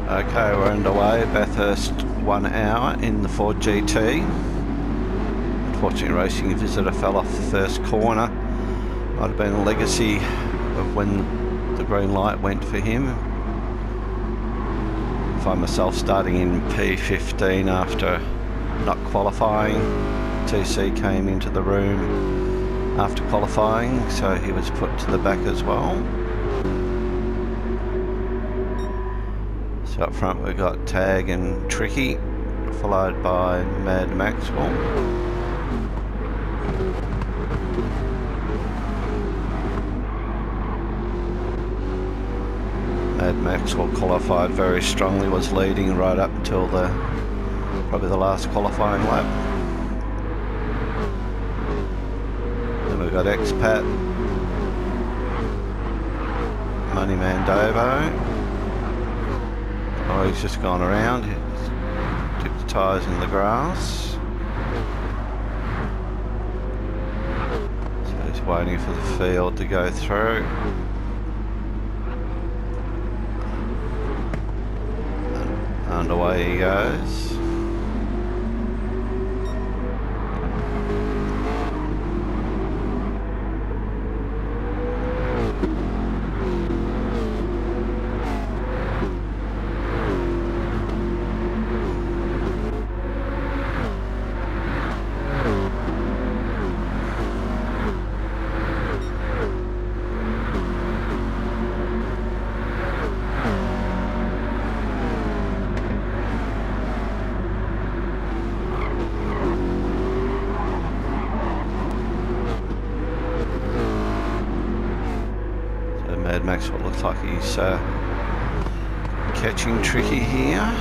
Okay, we're underway. Bathurst 1 hour in the Ford GT. Unfortunately, racing visitor fell off the first corner. Might have been a legacy of when the green light went for him. I find myself starting in P15 after not qualifying. TC came into the room after qualifying, so he was put to the back as well. So up front we've got Tag and Tricky, followed by Mad Maxwell. Mad Maxwell qualified very strongly, was leading right up until probably the last qualifying lap. Then we've got Expat, Moneyman Davo. Oh, he's just gone around, he's tipped the tyres in the grass. So he's waiting for the field to go through. And away he goes. Mad Maxwell looks like he's catching Tricky here.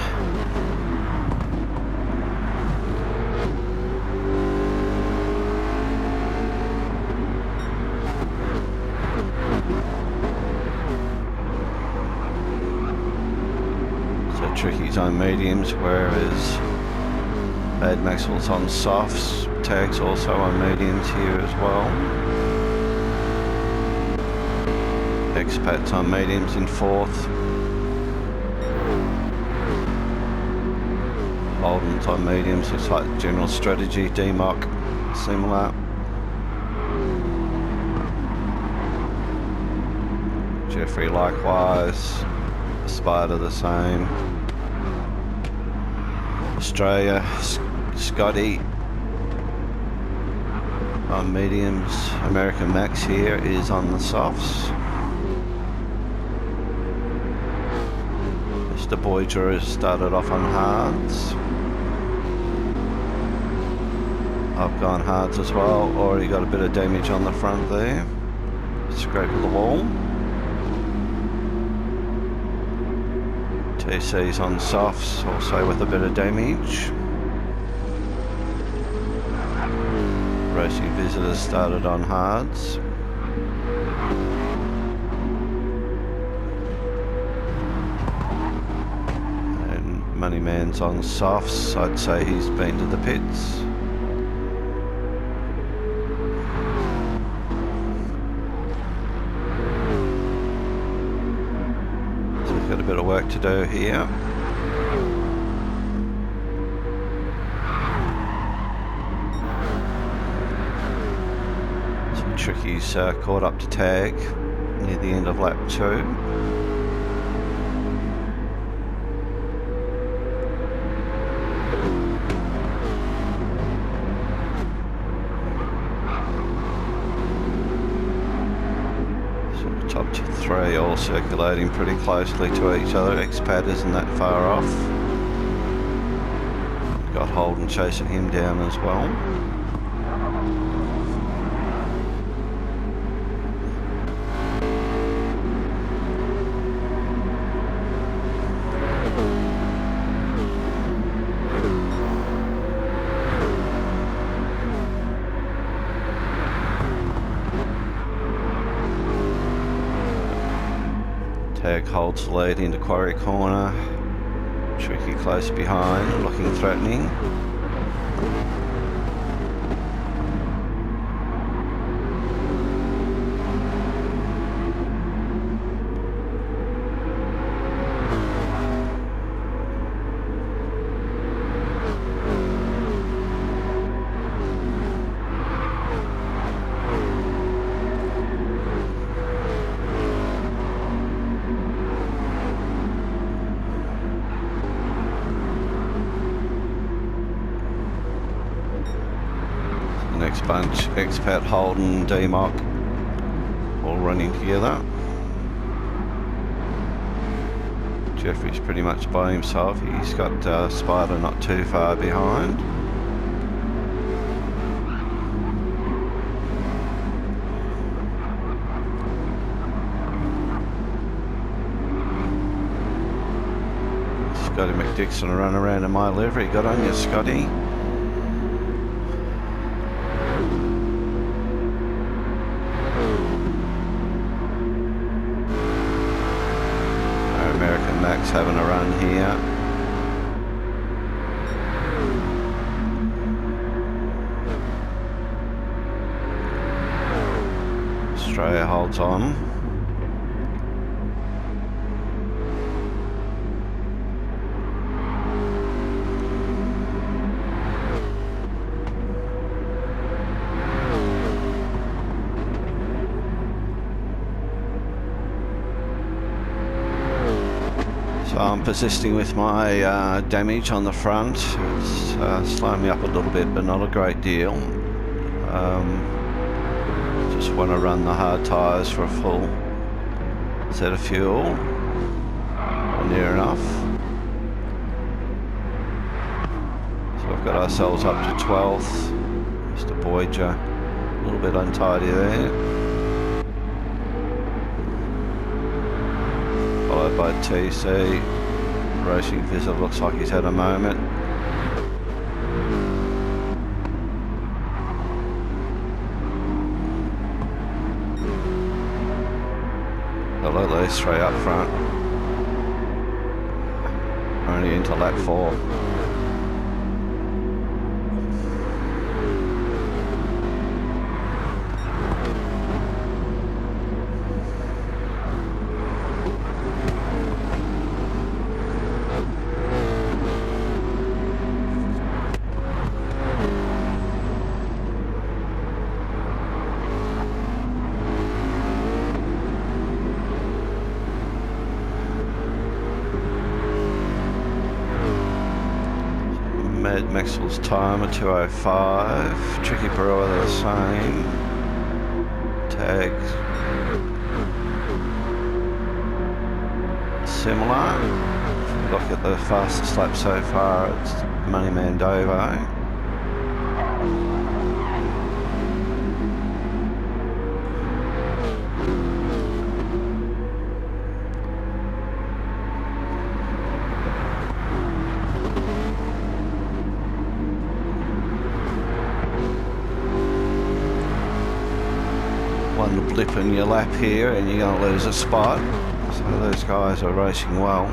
So Tricky's on mediums, whereas Mad Maxwell's on softs. Tag's also on mediums here as well. Expats on mediums in fourth. Holden's on mediums, looks like general strategy, DMOC similar. Jeffrey likewise, Spider the same. Australia, Scotty on mediums. American Max here is on the softs. The Voyager has started off on hards. I've gone hards as well. Already got a bit of damage on the front there. Scrape of the wall. TC's on softs, also with a bit of damage. Racing visitors started on hards. Moneyman's on softs. I'd say he's been to the pits. So we've got a bit of work to do here. So Tricky's caught up to Tag near the end of lap 2. Top 3 all circulating pretty closely to each other. Expat isn't that far off. Got Holden chasing him down as well. Tag holds the lead into Quarry Corner. Tricky close behind, looking threatening. bunch, expat Holden, D-Mock, all running together. Jeffrey's pretty much by himself. He's got Spider not too far behind. Scotty McDixon run around in my livery. Good on you, Scotty. Our American Max having a run here. Australia holds on. So I'm persisting with my damage on the front. It's slowing me up a little bit, but not a great deal. Just want to run the hard tyres for a full set of fuel, or near enough. So we've got ourselves up to 12th. Mr. Boydger, a little bit untidy there. Followed by TC. Racing Visitor looks like he's had a moment. They'll at least 3 up front. Only into lap 4. Maxwell's time at 2:05. Tricky Brewer the same. Tags similar. Look at the fastest lap so far. It's Moneyman Dovo. One blip in your lap here and you're going to lose a spot. So those guys are racing well.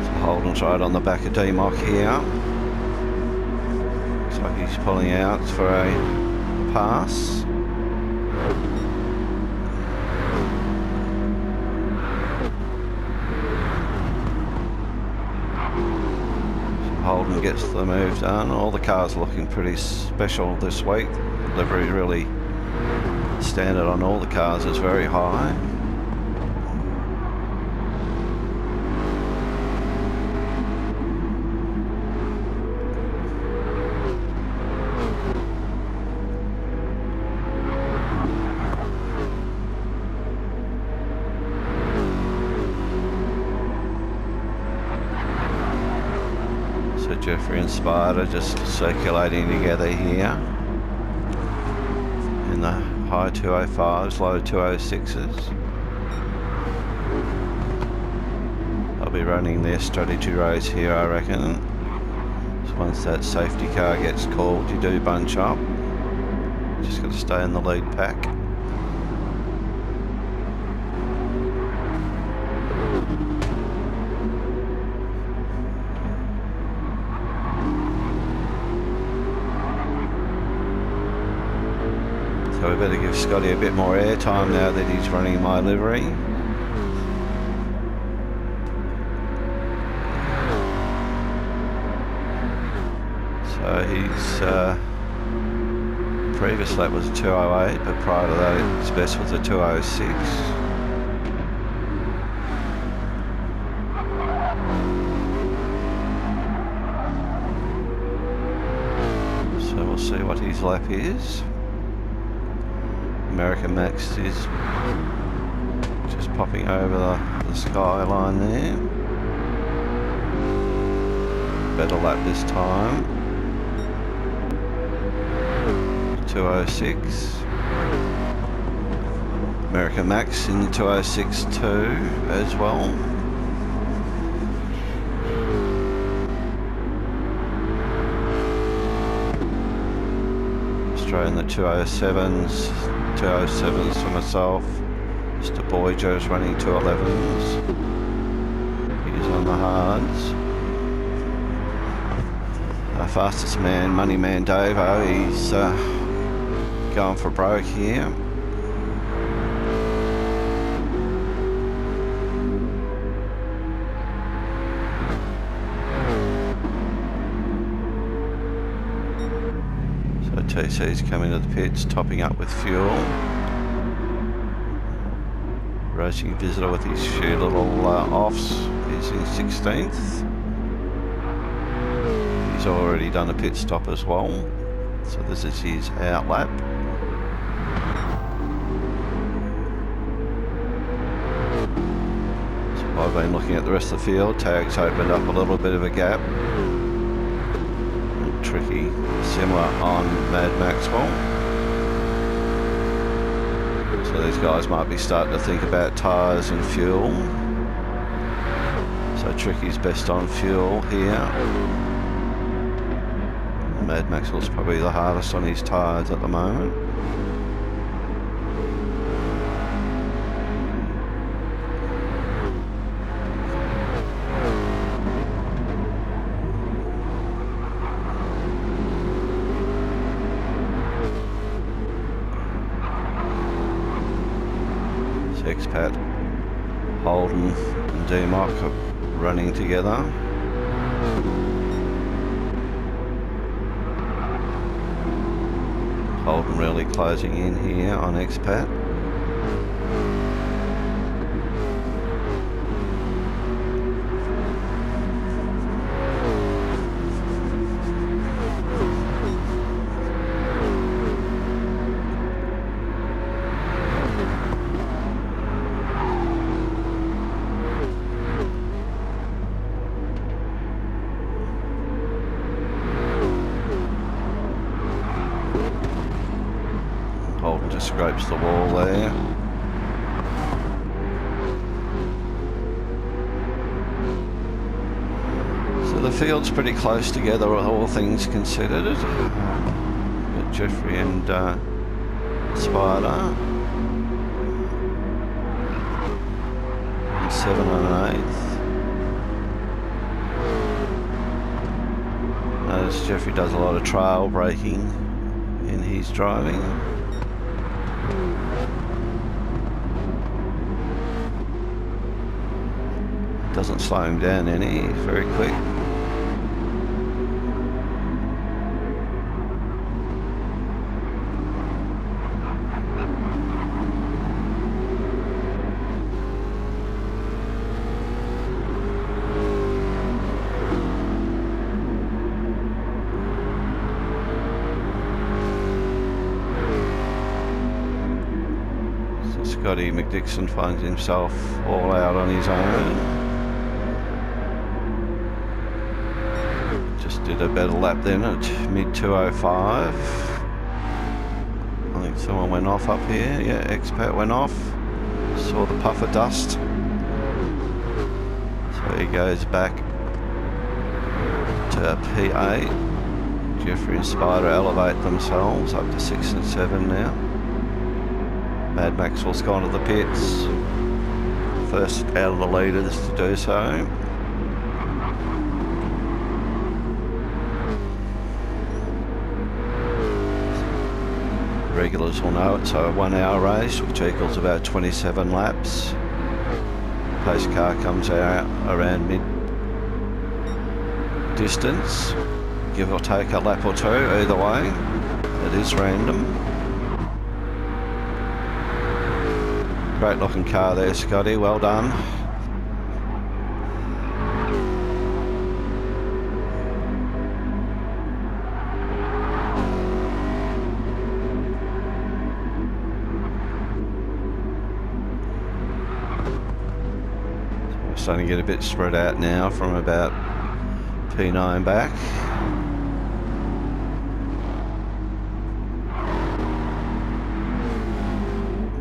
So Holden's right on the back of D-Mock here. Looks like he's pulling out for a pass. Holden gets the move done. All the cars are looking pretty special this week. Livery really standard on all the cars is very high. So Jeffrey and Spider just circulating together here in the high 205s, low 206s. I'll be running their strategy race here, I reckon. So once that safety car gets called, you do bunch up. Just got to stay in the lead pack. So we better give Scotty a bit more airtime now that he's running my livery. So his previous lap was a 2:08, but prior to that his best was a 2:06. we'll see what his lap is. American Max is just popping over the skyline there. Better lap this time. 2:06. American Max in the 2:06.2 as well. Australian the 2:07s. 2:07s for myself. Mr. Boyjo's running 2:11s. He's on the hards. Our fastest man, Money Man Davo, he's going for broke here. So TC's coming to the pits, topping up with fuel. Racing Visitor with his few little offs. He's in 16th. He's already done a pit stop as well. So this is his out lap. So I've been looking at the rest of the field. Tags opened up a little bit of a gap. And Tricky, similar on Mad Maxwell. So these guys might be starting to think about tyres and fuel. So Tricky's best on fuel here. Mad Maxwell's probably the hardest on his tyres at the moment. Expat, Holden and D-Mock are running together. Holden really closing in here on Expat. Holden just scrapes the wall there. So the field's pretty close together, all things considered. Got Jeffrey and Spider. 7 and 8th. Notice Jeffrey does a lot of trail braking in his driving. Doesn't slow him down any, he's very quick. So Scotty McDixon finds himself all out on his own. Just did a better lap then at mid 2:05. I think someone went off up here. Yeah, Expat went off. Saw the puff of dust. So he goes back to P8. Jeffrey and Spider elevate themselves up to 6 and 7 now. Mad Maxwell's gone to the pits. First out of the leaders to do so. Regulars will know it's a 1 hour race, which equals about 27 laps. Pace car comes out around mid distance, give or take a lap or two, either way. It is random. Great looking car there, Scotty, well done. starting to get a bit spread out now from about P9 back.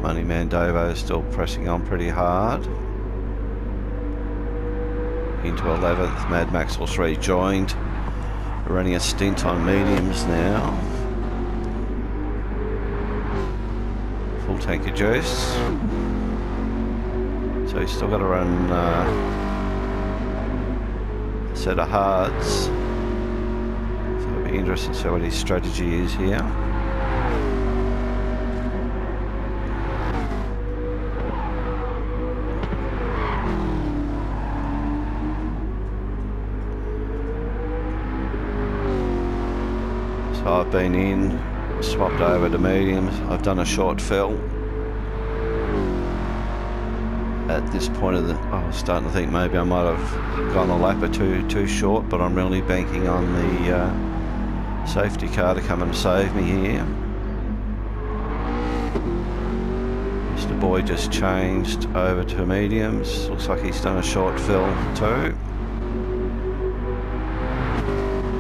Moneyman Davo is still pressing on pretty hard. Into 11th, Mad Maxwell's rejoined. We're running a stint on mediums now. Full tank of juice. So he's still got to run a set of hards. So it'll be interesting to see what his strategy is here. So I've been in, swapped over to mediums. I've done a short fill. At this point of the, I was starting to think maybe I might have gone a lap or two short, but I'm really banking on the safety car to come and save me here. Mr. Boy just changed over to mediums. Looks like he's done a short fill too.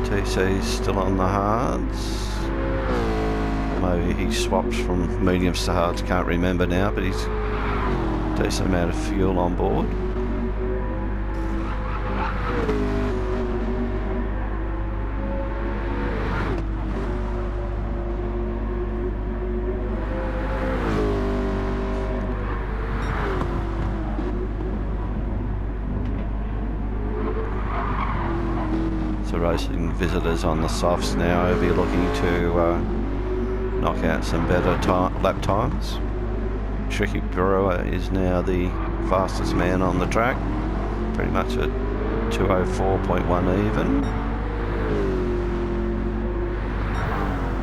TC's still on the hards. Maybe he swaps from mediums to hards, can't remember now, but he's decent amount of fuel on board. So racing visitors on the softs now will be looking to knock out some better lap times. Tricky Brewer is now the fastest man on the track, pretty much at 2:04.1 even.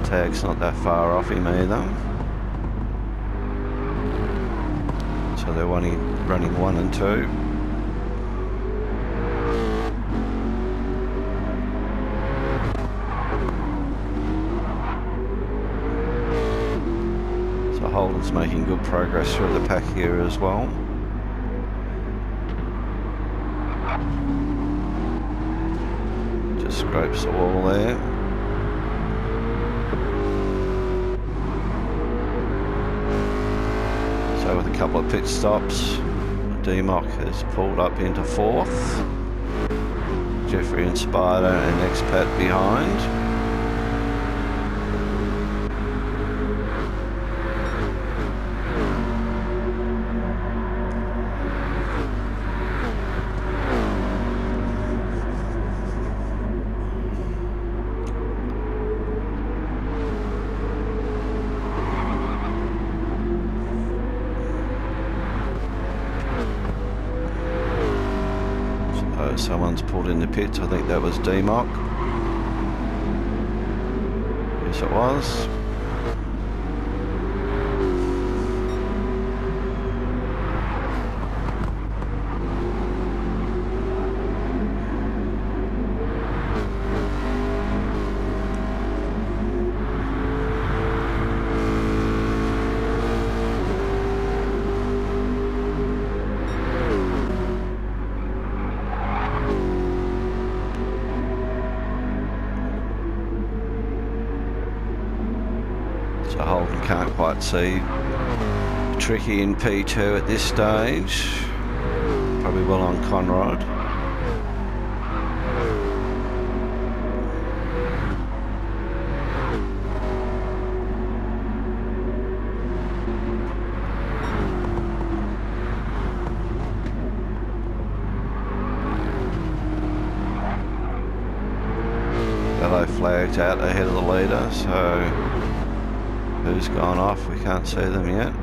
Tag's not that far off him either. So they're running 1 and 2. Holden's making good progress through the pack here as well. Just scrapes the wall there. So with a couple of pit stops, D-Mock has pulled up into 4th. Jeffrey and Spider and Expat behind. Someone's pulled in the pits. I think that was D-Mock. Yes, it was. So Holden can't quite see Tricky in P2 at this stage. Probably well on Conrod. Yellow flagged out ahead of the leader, so who's gone off? We can't see them yet.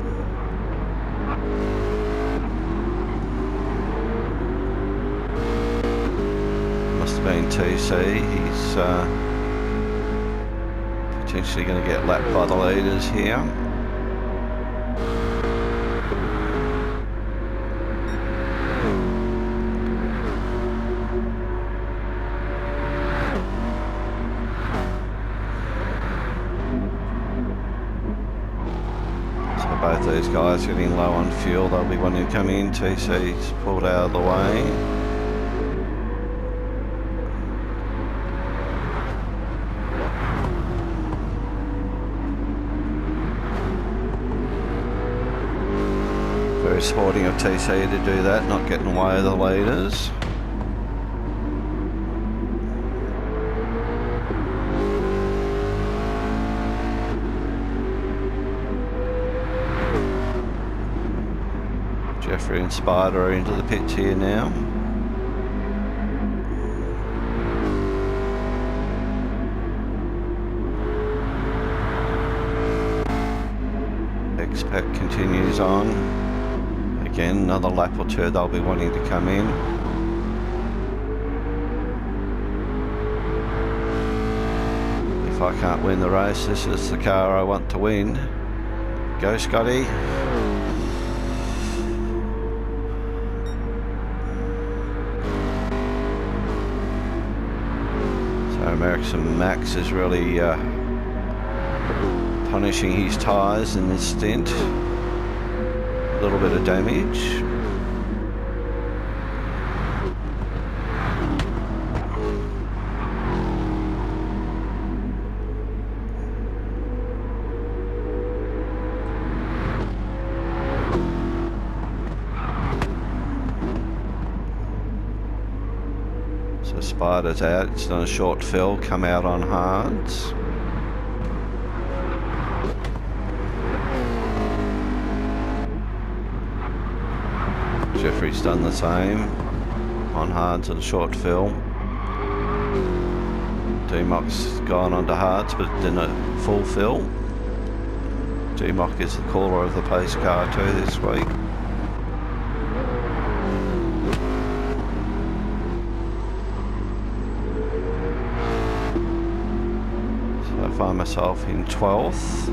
Must have been TC. He's potentially going to get lapped by the leaders here. both these guys getting low on fuel. They'll be wanting to come in. TC's pulled out of the way. Very sporting of TC to do that, not getting away with the leaders. Jeffrey and Spider are into the pits here now. Expat continues on. Again, another lap or two they'll be wanting to come in. If I can't win the race, this is the car I want to win. Go, Scotty. American Max is really punishing his tyres in this stint. A little bit of damage. So Spider's out, it's done a short fill, come out on hards. Jeffrey's done the same, on hards and a short fill. D-Mock's gone onto hards but didn't a full fill. D-Mock is the caller of the pace car too this week. I find myself in 12th.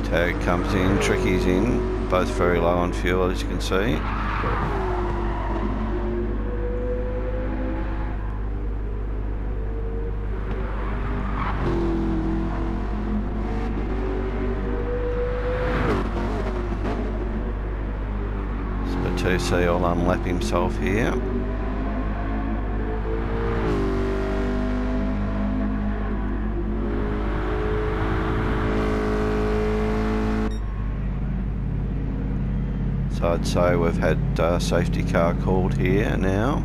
Tag comes in, Tricky's in, both very low on fuel as you can see. TC will unlap himself here. So I'd say we've had safety car called here now.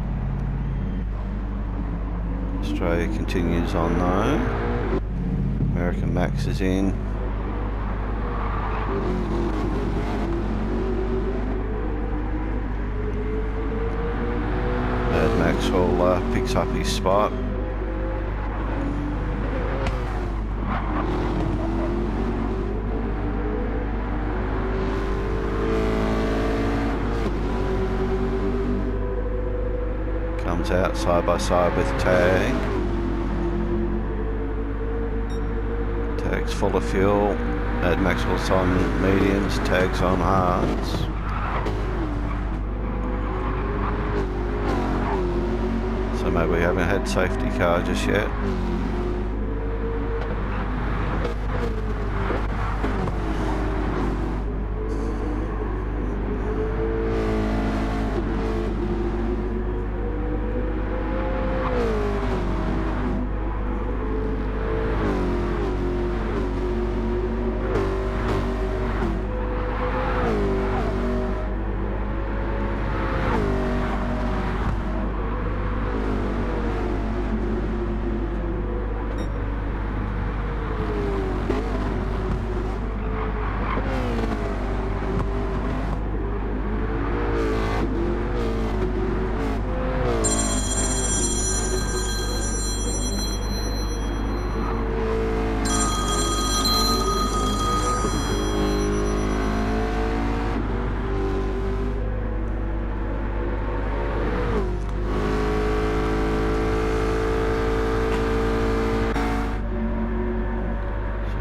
Australia continues on though. American Max is in. Maxwell picks up his spot. Comes out side by side with Tag. Tag's full of fuel. Ed Maxwell's on mediums, Tag's on hards. So maybe we haven't had safety car just yet.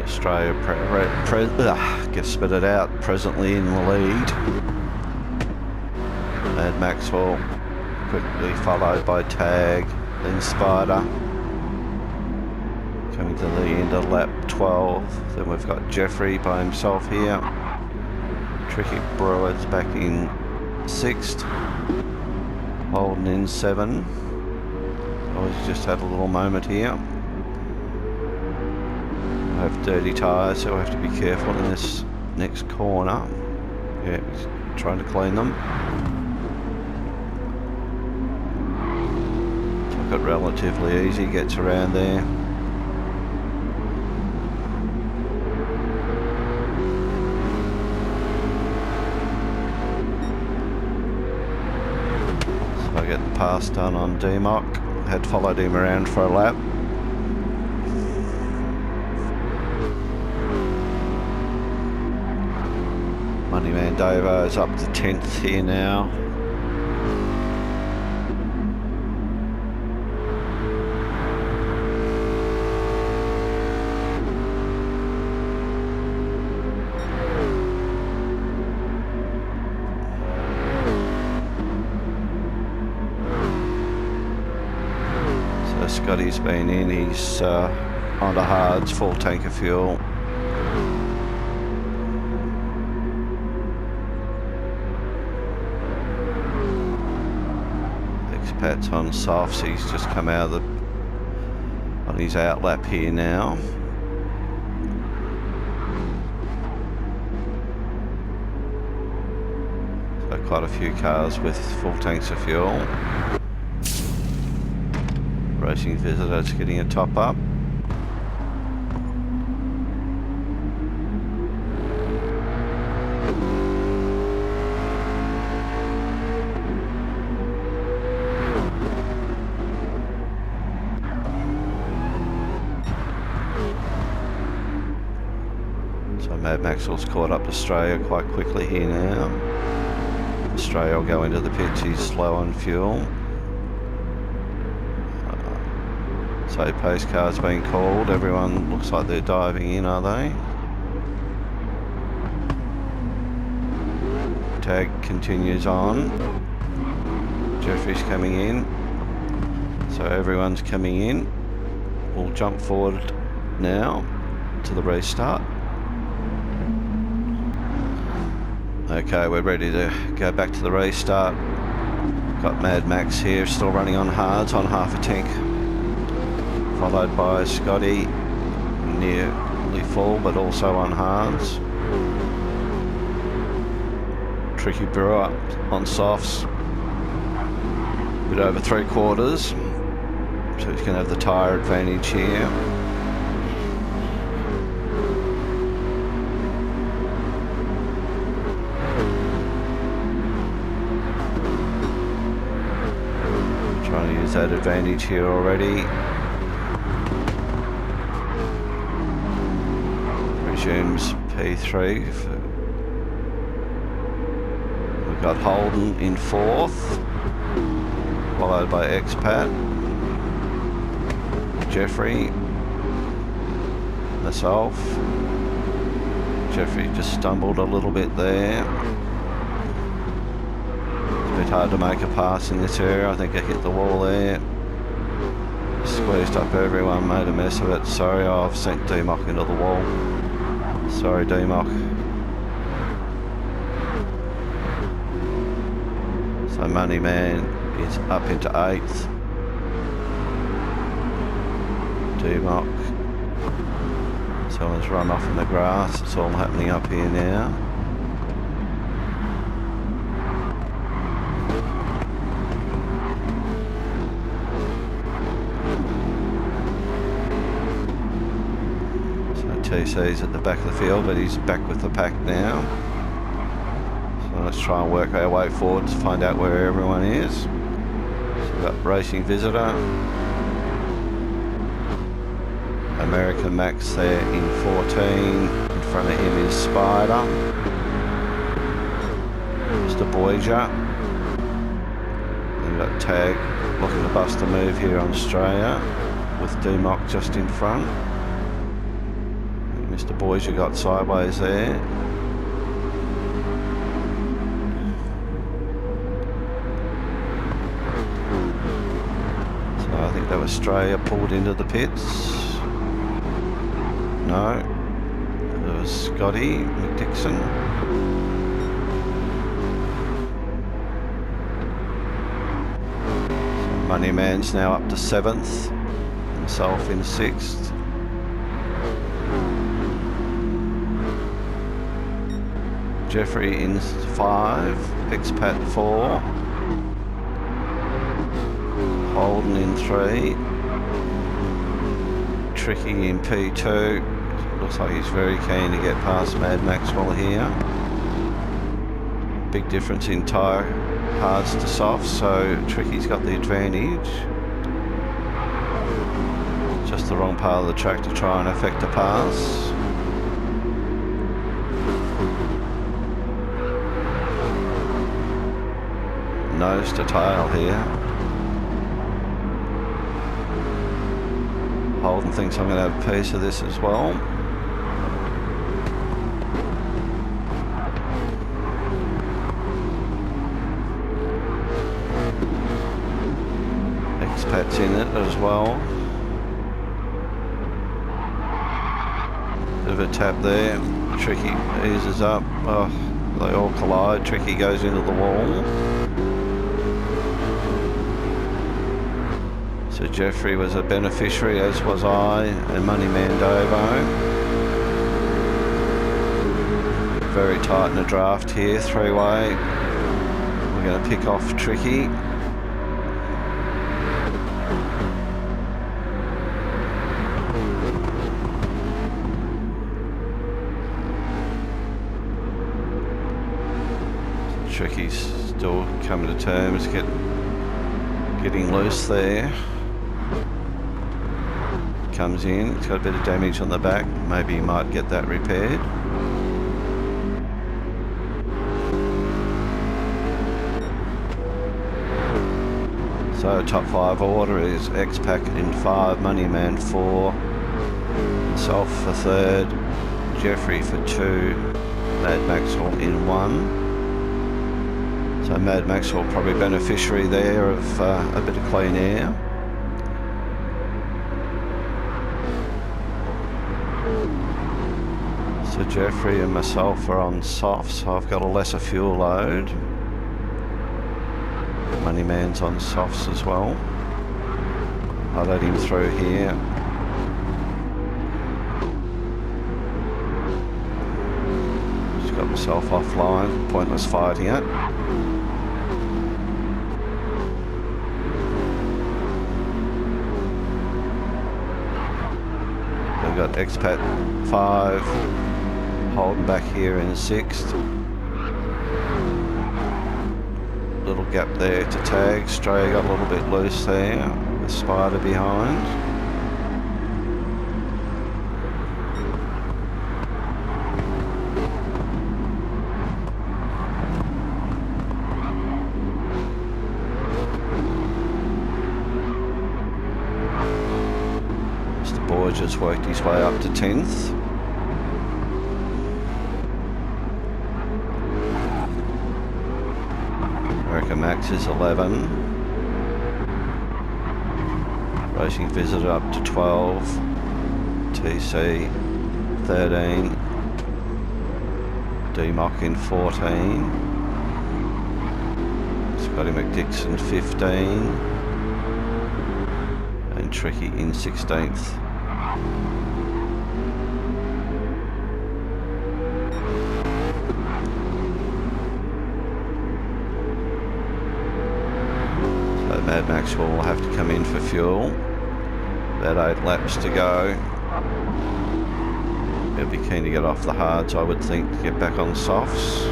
Australia, gets spit it out, presently in the lead. And Maxwell quickly followed by Tag. then Spider. Coming to the end of lap 12. Then we've got Jeffrey by himself here. Tricky Brewer's back in 6th. Holden in 7. Oh, he's just had a little moment here. I have dirty tyres, so I have to be careful in this next corner. Yeah, he's trying to clean them. Took it relatively easy, gets around there. So I get the pass done on D-Mock. Had followed him around for a lap. Moneyman Davo is up to 10th here now. So Scotty's been in, he's on the hards, full tank of fuel. Pat's on softs, he's just come out of on his outlap here now. So quite a few cars with full tanks of fuel. Racing Visitor's getting a top up. Mad Maxwell's caught up to Australia quite quickly here now. Australia will go into the pits, he's slow on fuel. So postcard's been called, everyone looks like they're diving in, are they? Tag continues on. Jeffrey's coming in. So everyone's coming in. We'll jump forward now to the restart. Okay, we're ready to go back to the restart. Got Mad Max here, still running on hards, on half a tank. Followed by Scotty, nearly full, but also on hards. Tricky Brewer on softs. A bit over 3/4. So he's going to have the tyre advantage here. Trying to use that advantage here already. Resumes P3. We've got Holden in 4th, followed by Expat, Jeffrey, myself. Jeffrey just stumbled a little bit there. It's a bit hard to make a pass in this area. I think I hit the wall there. Squeezed up everyone, made a mess of it. Sorry, I've sent D-Mock into the wall. Sorry, D-Mock. So Moneyman is up into 8th. D-Mock. Someone's run off in the grass. It's all happening up here now. TC's at the back of the field, but he's back with the pack now. So let's try and work our way forward to find out where everyone is. So we've got Racing Visitor. American Max there in 14. In front of him is Spider. Mr. Boyja. We've got Tag looking to bust a move here on Australia with D-Mock just in front. Mr. Boyja got sideways there. So I Australia pulled into the pits? No. It was Scotty McDixon. So Moneyman's now up to 7th. Himself in 6th. Jeffrey in 5. Expat 4. Holden in 3. Tricky in P2. Looks like he's very keen to get past Mad Maxwell here. Big difference in tyre hards to softs, so Tricky's got the advantage. Just the wrong part of the track to try and effect a pass. Nose to tail here. Holden thinks I'm going to have a piece of this as well. Expat's in it as well. Bit of a tap there. Tricky eases up. Oh, they all collide. Tricky goes into the wall. So Jeffrey was a beneficiary, as was I, and Moneyman Dovo. Very tight in the draft here, 3-way. We're going to pick off Tricky. Tricky's still coming to terms, getting loose there. Comes in, it's got a bit of damage on the back, maybe he might get that repaired. So top 5 order is X-Pac in 5, Moneyman 4, myself for 3rd, Jeffrey for 2, Mad Maxwell in 1. So Mad Maxwell probably beneficiary there of a bit of clean air. So Jeffrey and myself are on softs, so I've got a lesser fuel load. Moneyman's on softs as well. I let him through here. Just got myself offline, pointless fighting it. We've got Expat 5, Holden back here in 6th. Little gap there to tag. Stray got a little bit loose there. The Spider behind. Mr. Boyd just worked his way up to 10th. Max is 11. Racing Visitor up to 12. TC 13. D-Mock in 14. Scotty McDixon 15. And Tricky in 16th. Mad Maxwell will have to come in for fuel. About 8 laps to go. He'll be keen to get off the hards, I would think, to get back on softs.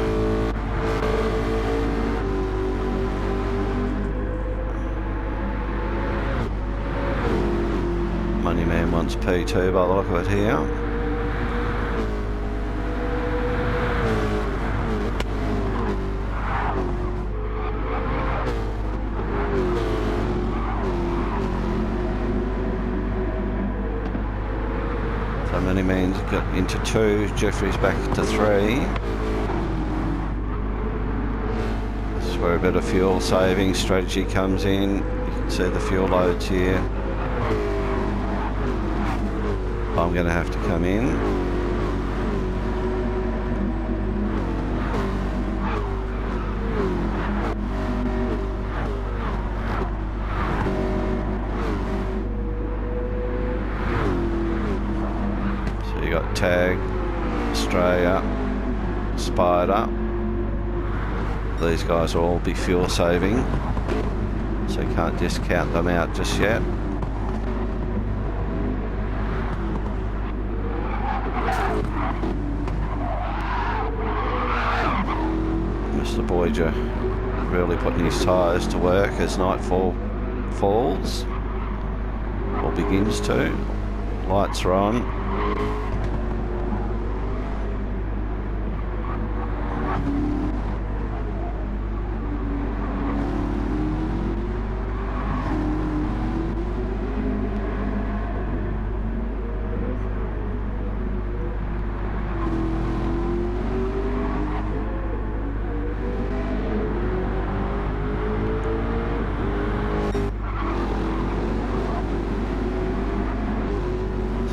Moneyman wants P2 by the look of it here. Moneyman's got into 2, Jeffrey's back to 3. This is where a bit of fuel saving strategy comes in. You can see the fuel loads here. I'm going to have to come in. So you got Tag, Australia, Spider. These guys will all be fuel saving, so you can't discount them out just yet. Mr. Boyger really putting his tyres to work as nightfall falls, or begins to. Lights are on.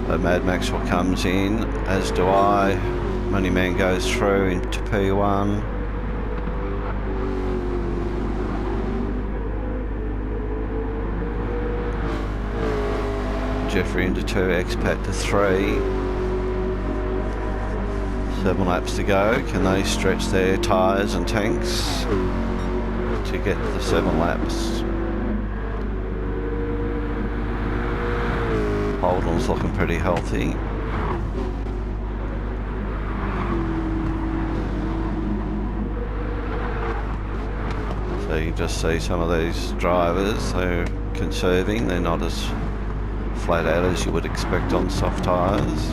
So Mad Maxwell comes in, as do I. Moneyman goes through into P1. Jeffrey into 2, Expat to 3. 7 laps to go. Can they stretch their tyres and tanks to get the 7 laps? Holden's looking pretty healthy. So you just see some of these drivers, they're conserving, they're not as flat out as you would expect on soft tyres.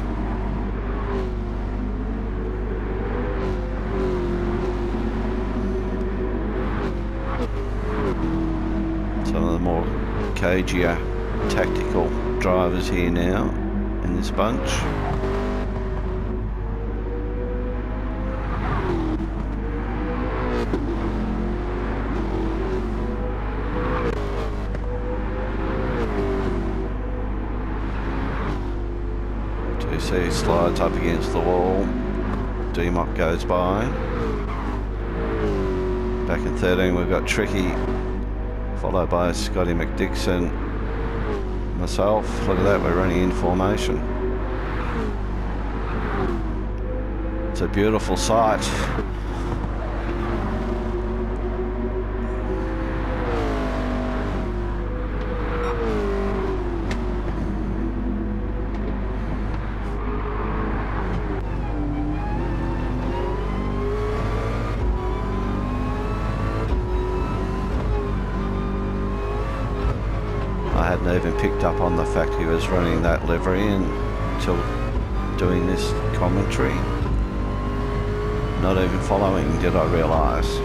Some of the more cagier tactical drivers here now in this bunch. TC slides up against the wall. D-Mock goes by. Back in 13 we've got Tricky, followed by Scotty McDixon. Myself, look at that, we're running in formation. It's a beautiful sight. I hadn't even picked up on the fact he was running that livery until doing this commentary. Not even following did I realise.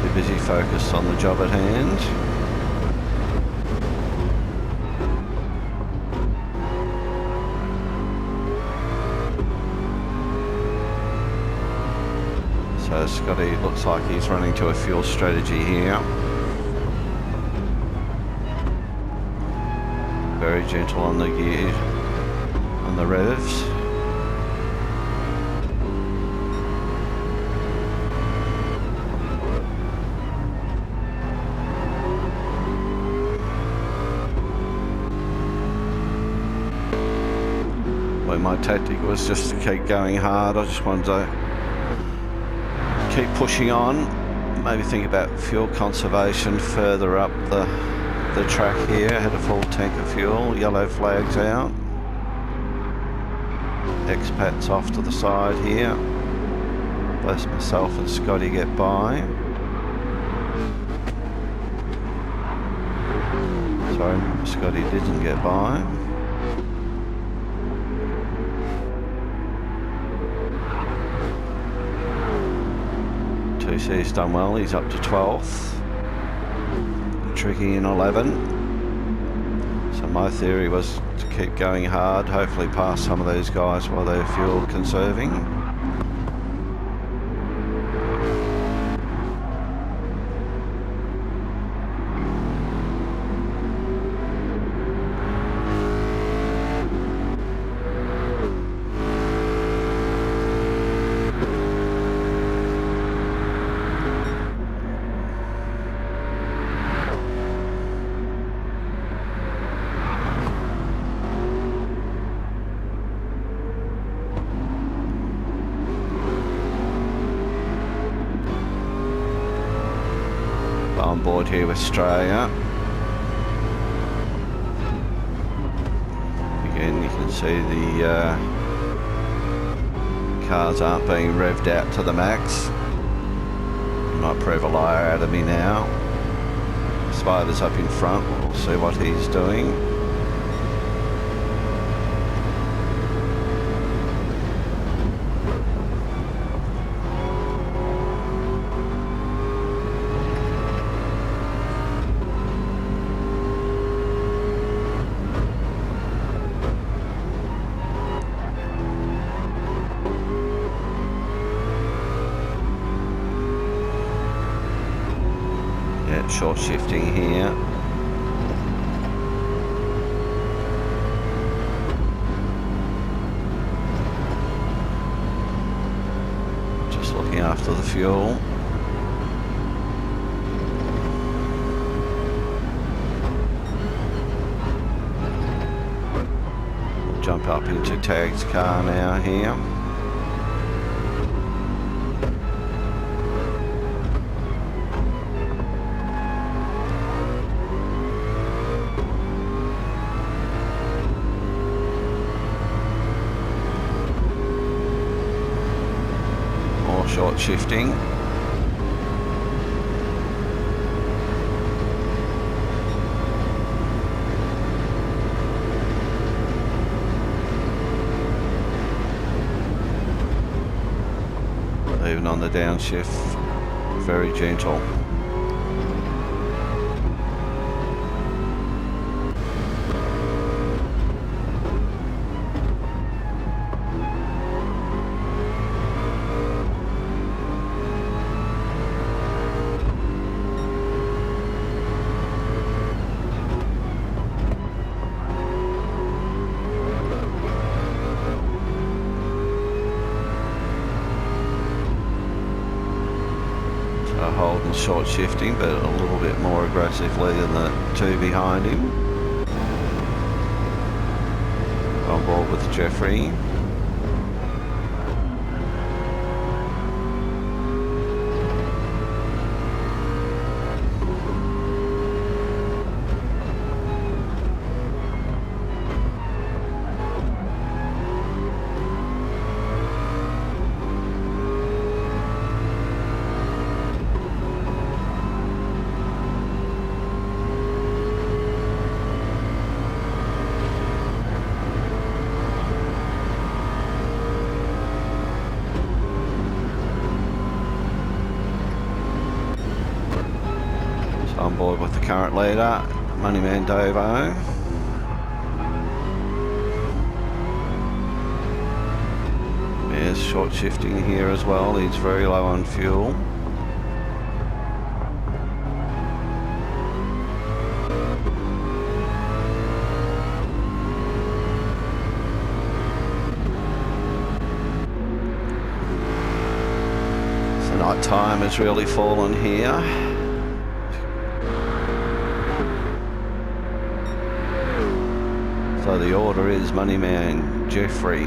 Too busy focused on the job at hand. So Scotty looks like he's running to a fuel strategy here. Very gentle on the gear, on the revs. Well, my tactic was just to keep going hard. I just wanted to keep pushing on, maybe think about fuel conservation further up the track here. I had a full tank of fuel, yellow flags out. Expats off to the side here. Bless myself and Scotty get by. Sorry, Scotty didn't get by. TC's done well, he's up to 12th. Tricky in 11. So my theory was to keep going hard, hopefully pass some of these guys while they're fuel conserving. board here with Australia. Again, you can see the cars aren't being revved out to the max. Might prove a liar out of me now. Spider's up in front, we'll see what he's doing. Short shifting here. Just looking after the fuel. We'll jump up into Tag's car now here. Short shifting. Even on the downshift, very gentle. Holding short shifting, but a little bit more aggressively than the two behind him. On board with Jeffrey. On board with the current leader, Moneyman Dovo. There's short shifting here as well, he's very low on fuel. So night time has really fallen here. So the order is Moneyman, Jeffrey,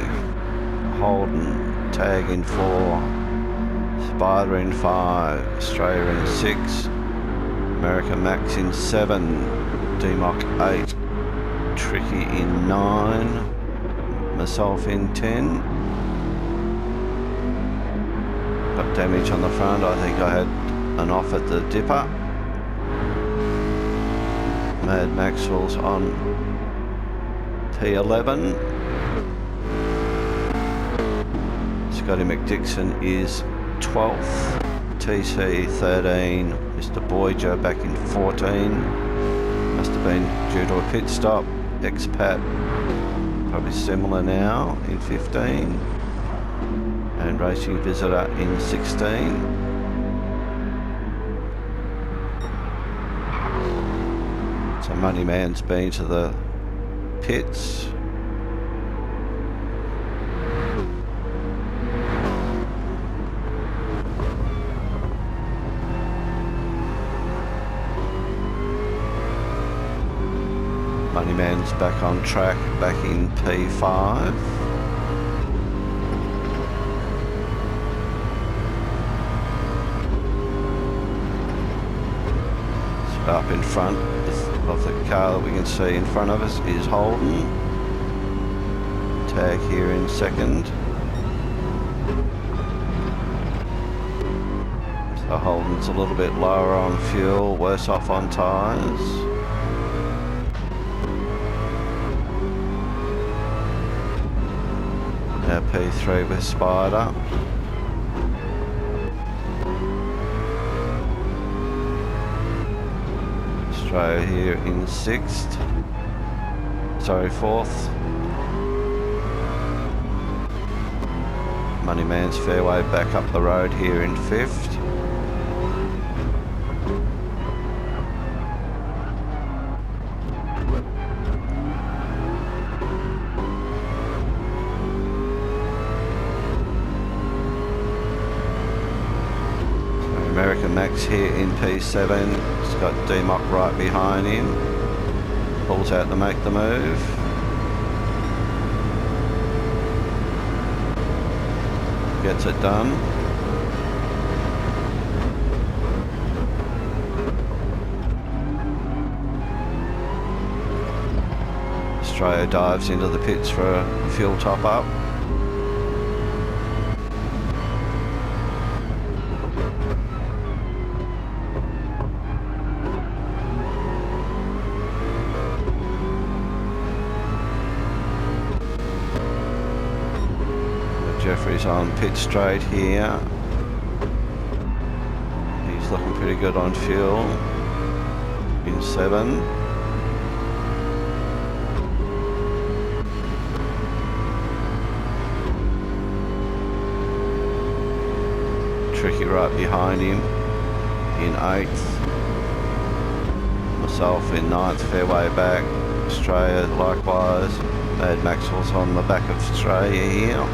Holden, Tag in 4, Spider in 5, Australia in 6, America Max in 7, DMOC 8, Tricky in 9, myself in 10. Got damage on the front, I think I had an off at the dipper. Mad Maxwell's on P11. Scotty McDixon is 12th. TC 13. Mr. Boyger back in 14. Must have been due to a pit stop. Expat probably similar now in 15. And Racing Visitor in 16. So Moneyman's been to the pits. Moneyman's back on track, back in P5. Up in front of the car that we can see in front of us is Holden. Tag here in second. So Holden's a little bit lower on fuel, worse off on tyres. Now P3 with Spider. Australia here in 6th. Sorry, 4th. Moneyman's Fairway back up the road here in 5th. American Max here in P7. He's got D-Mock right behind him. Pulls out to make the move. Gets it done. Australia dives into the pits for a fuel top up. Jeffrey's on pit straight here. He's looking pretty good on fuel in 7. Tricky right behind him in 8th. Myself in 9th, fairway back. Australia likewise. Mad Maxwell's on the back of Australia here.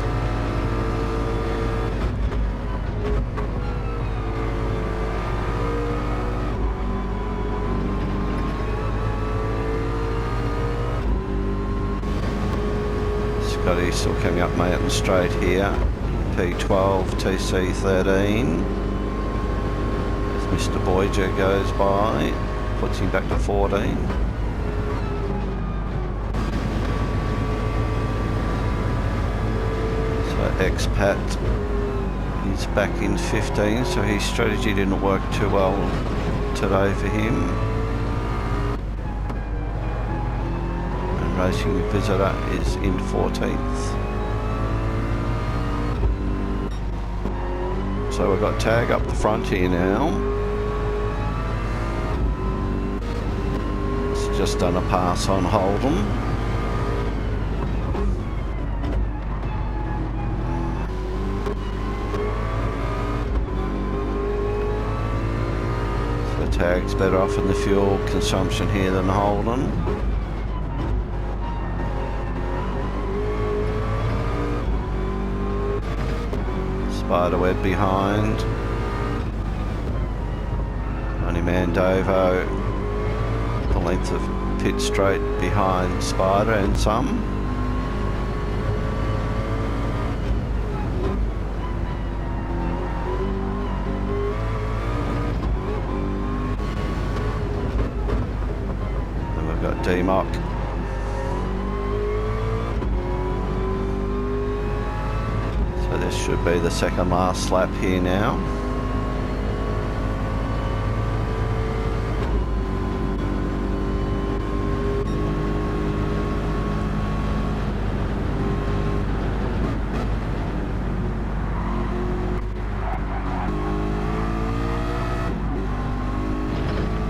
Scotty's still coming up Mountain Straight here. P12, TC13. As Mr. Boyger goes by, puts him back to 14. So Expat, he's back in 15, so his strategy didn't work too well today for him. Racing Visitor is in 14th. So we've got Tag up the front here now. It's just done a pass on Holden. So Tag's better off in the fuel consumption here than Holden. Spiderweb behind. Moneyman Davo, the length of pit straight behind Spider and some. And we've got D-Mock. This should be the second last lap here now.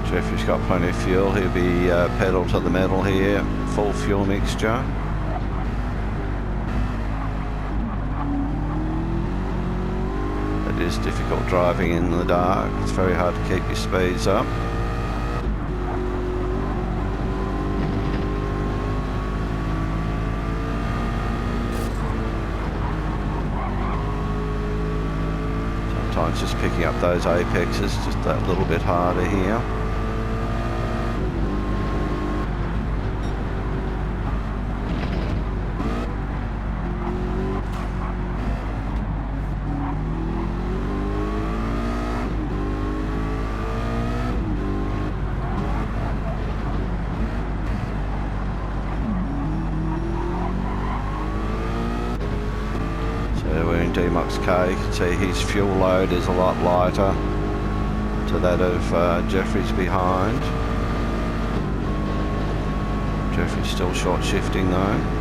Jeffrey's got plenty of fuel. He'll be pedal to the metal here. Full fuel mixture. It is difficult driving in the dark. It's very hard to keep your speeds up. Sometimes just picking up those apexes just that little bit harder here. D-Mox K. You can see his fuel load is a lot lighter to that of Jeffrey's behind. Jeffrey's still short shifting though.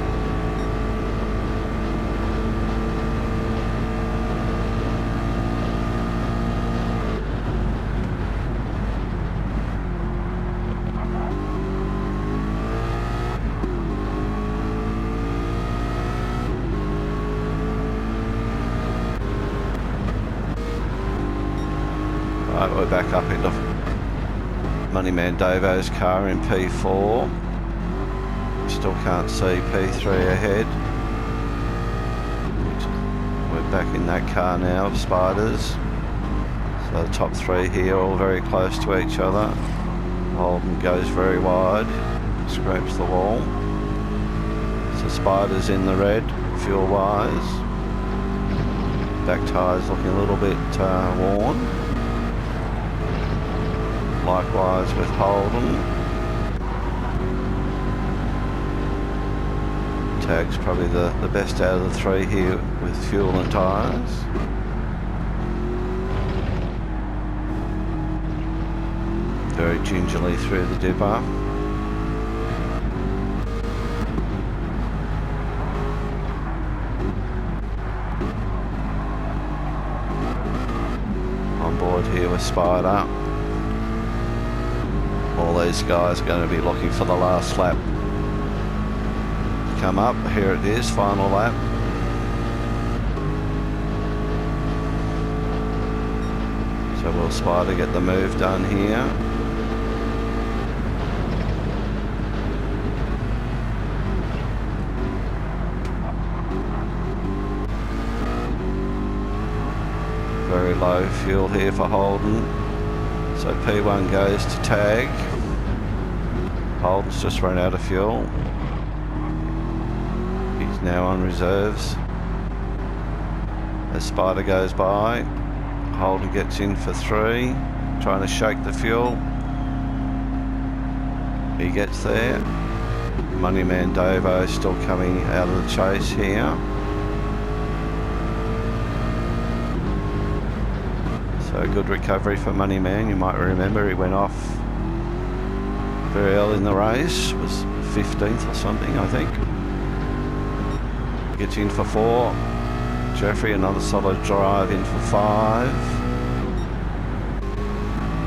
Right, we're back up into Moneyman Davo's car in P4. Still can't see P3 ahead. We're back in that car now of Spiders. So the top three here all very close to each other. Holden goes very wide, scrapes the wall. So Spiders in the red, fuel wise. Back tyres looking a little bit worn. Likewise with Holden. Tag's probably the best out of the three here with fuel and tyres. Very gingerly through the dipper. On board here with Spider. All these guys are going to be looking for the last lap. Come up, here it is, final lap. So will Spider get the move done here? Very low fuel here for Holden. So P1 goes to Tag. Holden's just run out of fuel. He's now on reserves. As Spider goes by, Holden gets in for 3, trying to shake the fuel. He gets there. Moneyman Davo still coming out of the chase here. So good recovery for Moneyman. You might remember he went off very early in the race, was 15th or something, I think. Gets in for 4. Jeffrey, another solid drive, in for 5.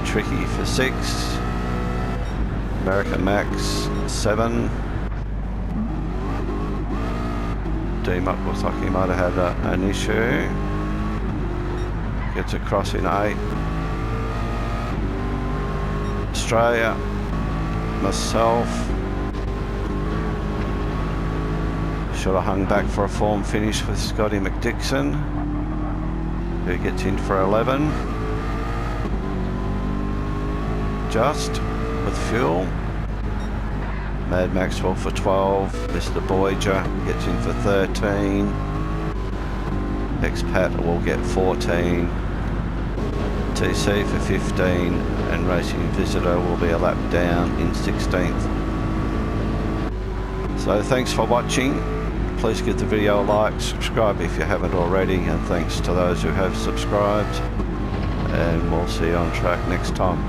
Tricky for 6. American Max 7. D-Muck looks like he might have had an issue. Gets across in 8. Australia, myself. Should have hung back for a form finish with Scotty McDixon, who gets in for 11. Just with fuel. Mad Maxwell for 12. Mr. Boyger gets in for 13. Expat will get 14. TC for 15, and Racing Visitor will be a lap down in 16th. So thanks for watching. Please give the video a like, subscribe if you haven't already, and thanks to those who have subscribed, and we'll see you on track next time.